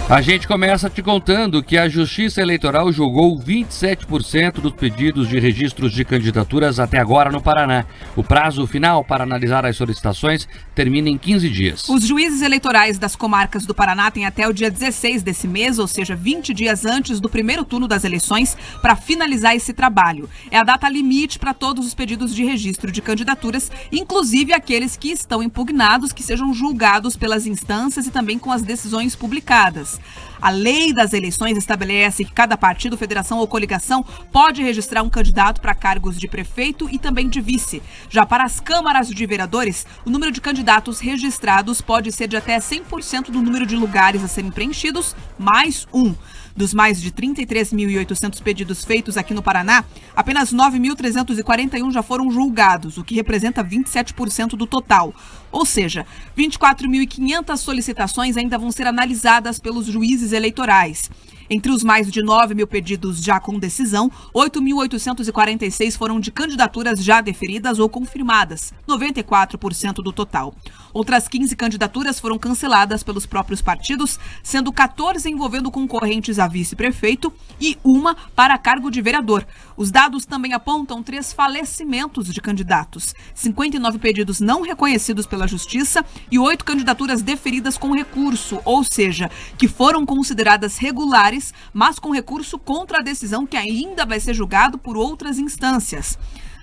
A gente começa te contando que a Justiça Eleitoral julgou 27% dos pedidos de registros de candidaturas até agora no Paraná. O prazo final para analisar as solicitações termina em 15 dias. Os juízes eleitorais das comarcas do Paraná têm até o dia 16 desse mês, ou seja, 20 dias antes do primeiro turno das eleições, para finalizar esse trabalho. É a data limite para todos os pedidos de registro de candidaturas, inclusive aqueles que estão impugnados, que sejam julgados pelas instâncias e também com as decisões publicadas. A lei das eleições estabelece que cada partido, federação ou coligação pode registrar um candidato para cargos de prefeito e também de vice. Já para as câmaras de vereadores, o número de candidatos registrados pode ser de até 100% do número de lugares a serem preenchidos, mais um. Dos mais de 33.800 pedidos feitos aqui no Paraná, apenas 9.341 já foram julgados, o que representa 27% do total. Ou seja, 24.500 solicitações ainda vão ser analisadas pelos juízes eleitorais. Entre os mais de 9.000 pedidos já com decisão, 8.846 foram de candidaturas já deferidas ou confirmadas, 94% do total. Outras 15 candidaturas foram canceladas pelos próprios partidos, sendo 14 envolvendo concorrentes a vice-prefeito e uma para cargo de vereador. Os dados também apontam 3 falecimentos de candidatos, 59 pedidos não reconhecidos pela Justiça e 8 candidaturas deferidas com recurso, ou seja, que foram consideradas regulares, mas com recurso contra a decisão que ainda vai ser julgado por outras instâncias.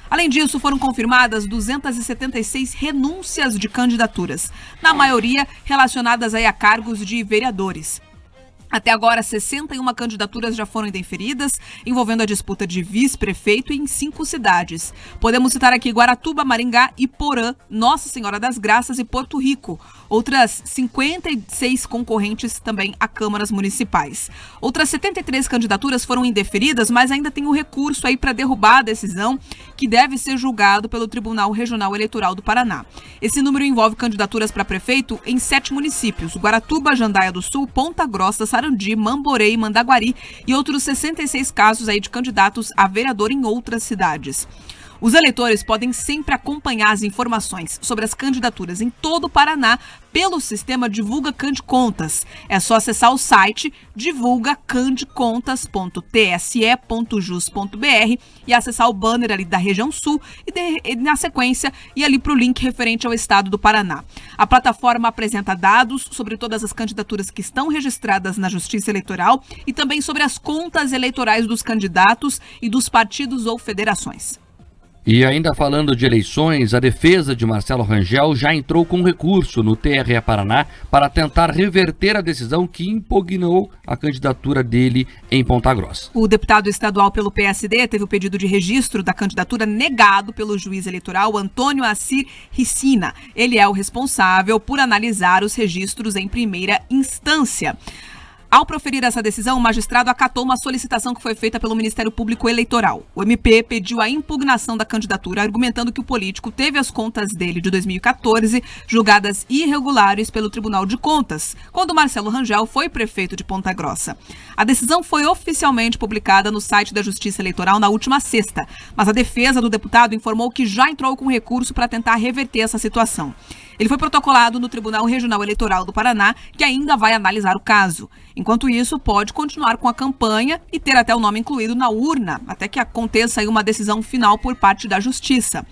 Além disso, foram confirmadas 276 renúncias de candidaturas, na maioria relacionadas a cargos de vereadores. Até agora, 61 candidaturas já foram deferidas, envolvendo a disputa de vice-prefeito em 5 cidades. Podemos citar aqui Guaratuba, Maringá, Iporã, Nossa Senhora das Graças e Porto Rico. Outras 56 concorrentes também a câmaras municipais. Outras 73 candidaturas foram indeferidas, mas ainda tem o recurso aí para derrubar a decisão, que deve ser julgado pelo Tribunal Regional Eleitoral do Paraná. Esse número envolve candidaturas para prefeito em 7 municípios: Guaratuba, Jandaia do Sul, Ponta Grossa, Sarandi, Mamborei, Mandaguari e outros 66 casos aí de candidatos a vereador em outras cidades. Os eleitores podem sempre acompanhar as informações sobre as candidaturas em todo o Paraná pelo sistema Divulga Candicontas. É só acessar o site divulgacandicontas.tse.jus.br e acessar o banner ali da região sul e na sequência ir ali para o link referente ao estado do Paraná. A plataforma apresenta dados sobre todas as candidaturas que estão registradas na Justiça Eleitoral e também sobre as contas eleitorais dos candidatos e dos partidos ou federações. E ainda falando de eleições, a defesa de Marcelo Rangel já entrou com recurso no TRE Paraná para tentar reverter a decisão que impugnou a candidatura dele em Ponta Grossa. O deputado estadual pelo PSD teve o pedido de registro da candidatura negado pelo juiz eleitoral Antônio Assir Ricina. Ele é o responsável por analisar os registros em primeira instância. Ao proferir essa decisão, o magistrado acatou uma solicitação que foi feita pelo Ministério Público Eleitoral. O MP pediu a impugnação da candidatura, argumentando que o político teve as contas dele de 2014 julgadas irregulares pelo Tribunal de Contas, quando Marcelo Rangel foi prefeito de Ponta Grossa. A decisão foi oficialmente publicada no site da Justiça Eleitoral na última sexta, mas a defesa do deputado informou que já entrou com recurso para tentar reverter essa situação. Ele foi protocolado no Tribunal Regional Eleitoral do Paraná, que ainda vai analisar o caso. Enquanto isso, pode continuar com a campanha e ter até o nome incluído na urna, até que aconteça aí uma decisão final por parte da Justiça.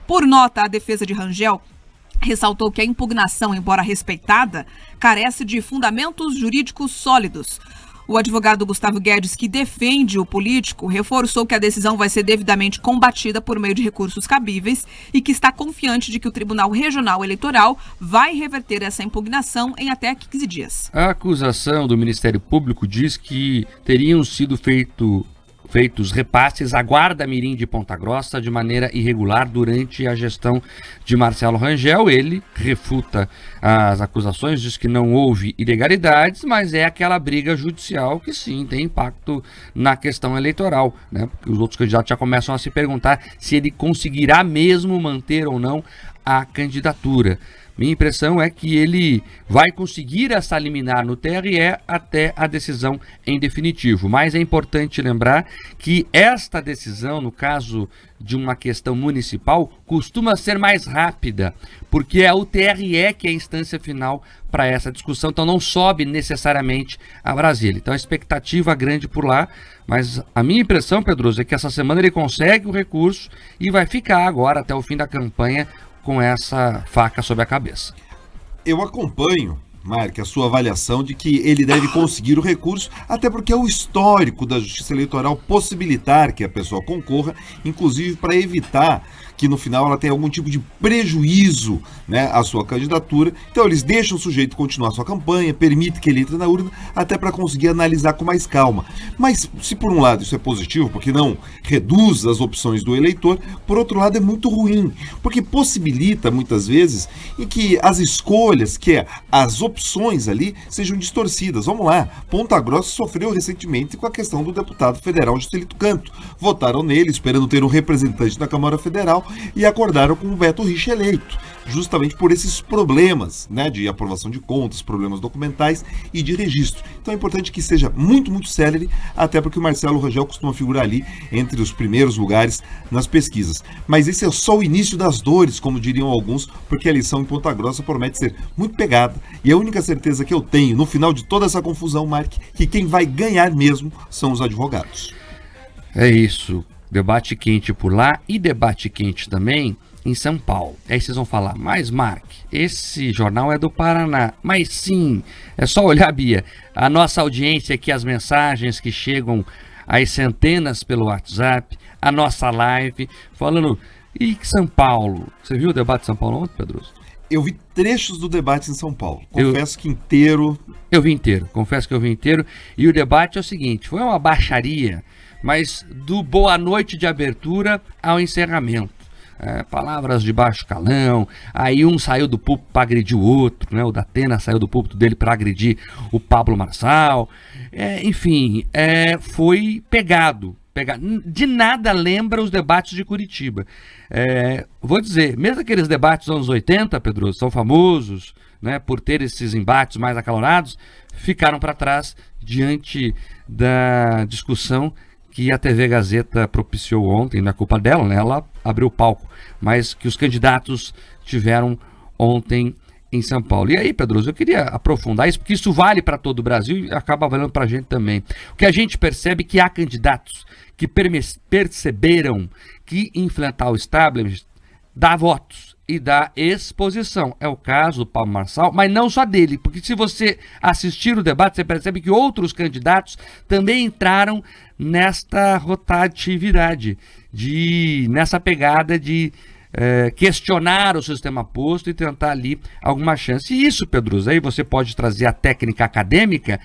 Por nota, a defesa de Rangel ressaltou que a impugnação, embora respeitada, carece de fundamentos jurídicos sólidos. O advogado Gustavo Guedes, que defende o político, reforçou que a decisão vai ser devidamente combatida por meio de recursos cabíveis e que está confiante de que o Tribunal Regional Eleitoral vai reverter essa impugnação em até 15 dias. A acusação do Ministério Público diz que teriam sido feitos repasses à Guarda Mirim de Ponta Grossa de maneira irregular durante a gestão de Marcelo Rangel. Ele refuta as acusações, diz que não houve ilegalidades, mas é aquela briga judicial que sim tem impacto na questão eleitoral, né? Porque os outros candidatos já começam a se perguntar se ele conseguirá mesmo manter ou não a candidatura. Minha impressão é que ele vai conseguir essa liminar no TRE até a decisão em definitivo. Mas é importante lembrar que esta decisão, no caso de uma questão municipal, costuma ser mais rápida, porque é o TRE que é a instância final para essa discussão, então não sobe necessariamente a Brasília. Então a expectativa grande por lá, mas a minha impressão, Pedroso, é que essa semana ele consegue o recurso e vai ficar agora até o fim da campanha com essa faca sobre a cabeça. Eu acompanho, Mark, a sua avaliação de que ele deve conseguir o recurso, até porque é o histórico da Justiça Eleitoral possibilitar que a pessoa concorra, inclusive para evitar que no final ela tenha algum tipo de prejuízo, né, à sua candidatura. Então eles deixam o sujeito continuar sua campanha, permitem que ele entre na urna, até para conseguir analisar com mais calma. Mas se por um lado isso é positivo, porque não reduz as opções do eleitor, por outro lado é muito ruim, porque possibilita muitas vezes em que as escolhas, que as opções ali sejam distorcidas. Vamos lá, Ponta Grossa sofreu recentemente com a questão do deputado federal Juscelito Canto. Votaram nele esperando ter um representante na Câmara Federal e acordaram com o Beto Richa eleito, justamente por esses problemas, né, de aprovação de contas, problemas documentais e de registro. Então é importante que seja muito, muito célere, até porque o Marcelo Rangel costuma figurar ali entre os primeiros lugares nas pesquisas. Mas esse é só o início das dores, como diriam alguns, porque a eleição em Ponta Grossa promete ser muito pegada, e a única certeza que eu tenho no final de toda essa confusão, Mark, que quem vai ganhar mesmo são os advogados. É isso. Debate quente por lá e debate quente também em São Paulo. Aí vocês vão falar, mas Mark, esse jornal é do Paraná. Mas sim, é só olhar, Bia, a nossa audiência aqui, as mensagens que chegam às centenas pelo WhatsApp, a nossa live, falando, e São Paulo? Você viu o debate de São Paulo ontem, Pedroso? Eu vi trechos do debate em São Paulo. Confesso que inteiro. Eu vi inteiro, confesso que eu vi inteiro. E o debate é o seguinte, foi uma baixaria, mas do boa noite de abertura ao encerramento. Palavras de baixo calão, aí um saiu do púlpito para agredir o outro, né? O Datena saiu do púlpito dele para agredir o Pablo Marçal. Enfim, foi pegado. De nada lembra os debates de Curitiba. Vou dizer, mesmo aqueles debates dos anos 80, Pedro, são famosos, né, por ter esses embates mais acalorados, ficaram para trás diante da discussão que a TV Gazeta propiciou ontem, não é culpa dela, né? Ela abriu o palco, mas que os candidatos tiveram ontem em São Paulo. E aí, Pedroso, eu queria aprofundar isso, porque isso vale para todo o Brasil e acaba valendo para a gente também. O que a gente percebe é que há candidatos que perceberam que enfrentar o establishment dá votos e dá exposição. É o caso do Pablo Marçal, mas não só dele, porque se você assistir o debate, você percebe que outros candidatos também entraram nesta rotatividade, nessa pegada de questionar o sistema posto e tentar ali alguma chance. E isso, Pedroso, aí você pode trazer a técnica acadêmica,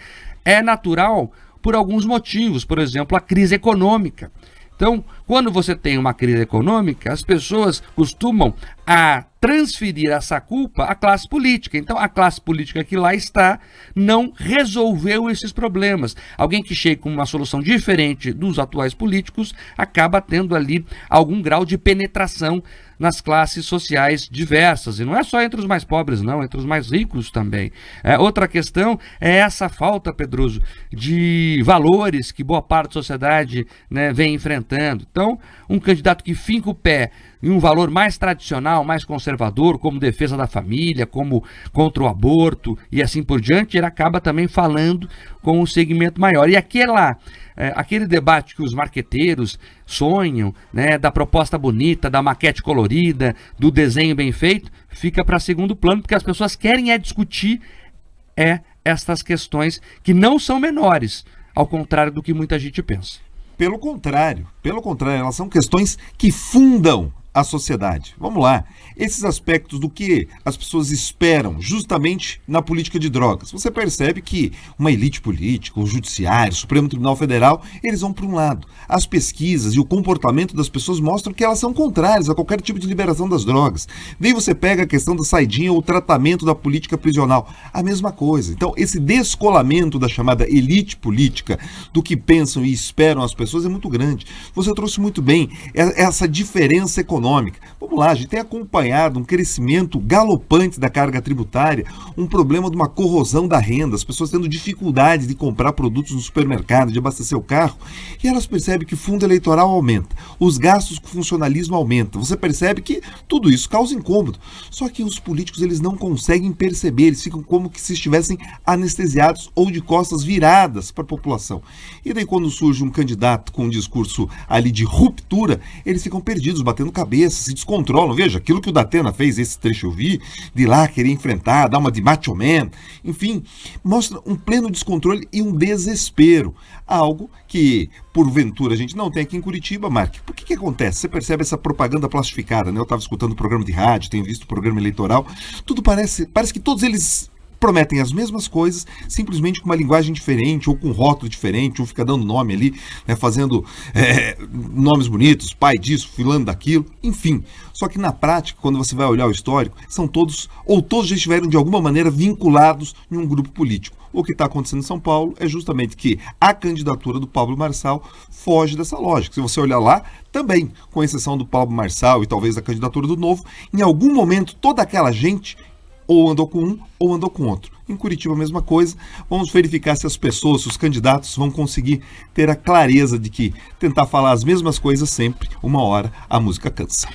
é natural por alguns motivos, por exemplo, a crise econômica. Então, quando você tem uma crise econômica, as pessoas costumam a transferir essa culpa à classe política. Então, a classe política que lá está não resolveu esses problemas. Alguém que chega com uma solução diferente dos atuais políticos acaba tendo ali algum grau de penetração nas classes sociais diversas. E não é só entre os mais pobres, não, entre os mais ricos também. Outra questão é essa falta, Pedroso, de valores que boa parte da sociedade, né, vem enfrentando. Então, um candidato que finca o pé em um valor mais tradicional, mais conservador, como defesa da família, como contra o aborto e assim por diante, ele acaba também falando com um segmento maior. E aquele debate que os marqueteiros sonham, né, da proposta bonita, da maquete colorida, do desenho bem feito, fica para segundo plano, porque as pessoas querem discutir estas questões que não são menores, ao contrário do que muita gente pensa. Pelo contrário, elas são questões que fundam a sociedade. Vamos lá. Esses aspectos do que as pessoas esperam justamente na política de drogas. Você percebe que uma elite política, o judiciário, o Supremo Tribunal Federal, eles vão para um lado. As pesquisas e o comportamento das pessoas mostram que elas são contrárias a qualquer tipo de liberação das drogas. Daí você pega a questão da saidinha ou o tratamento da política prisional. A mesma coisa. Então, esse descolamento da chamada elite política do que pensam e esperam as pessoas é muito grande. Você trouxe muito bem essa diferença econômica econômica. Vamos lá, a gente tem acompanhado um crescimento galopante da carga tributária, um problema de uma corrosão da renda, as pessoas tendo dificuldade de comprar produtos no supermercado, de abastecer o carro, e elas percebem que o fundo eleitoral aumenta, os gastos com funcionalismo aumentam. Você percebe que tudo isso causa incômodo. Só que os políticos, eles não conseguem perceber, eles ficam como que se estivessem anestesiados ou de costas viradas para a população. E daí quando surge um candidato com um discurso ali de ruptura, eles ficam perdidos, batendo cabeça, se descontrolam. Veja, aquilo que o Datena fez, esse trecho eu vi, de lá querer enfrentar, dar uma de macho man, enfim, mostra um pleno descontrole e um desespero. Algo que, porventura, a gente não tem aqui em Curitiba, Mark. Por que acontece? Você percebe essa propaganda plastificada, né? Eu estava escutando o programa de rádio, tenho visto o programa eleitoral, tudo parece que todos eles prometem as mesmas coisas, simplesmente com uma linguagem diferente, ou com um rótulo diferente, ou fica dando nome ali, né, fazendo nomes bonitos, pai disso, fulano daquilo, enfim. Só que na prática, quando você vai olhar o histórico, são todos, ou todos já estiveram de alguma maneira vinculados em um grupo político. O que está acontecendo em São Paulo é justamente que a candidatura do Pablo Marçal foge dessa lógica. Se você olhar lá, também, com exceção do Pablo Marçal e talvez da candidatura do Novo, em algum momento toda aquela gente ou andou com um ou andou com outro. Em Curitiba a mesma coisa. Vamos verificar se as pessoas, se os candidatos vão conseguir ter a clareza de que tentar falar as mesmas coisas sempre, uma hora a música cansa.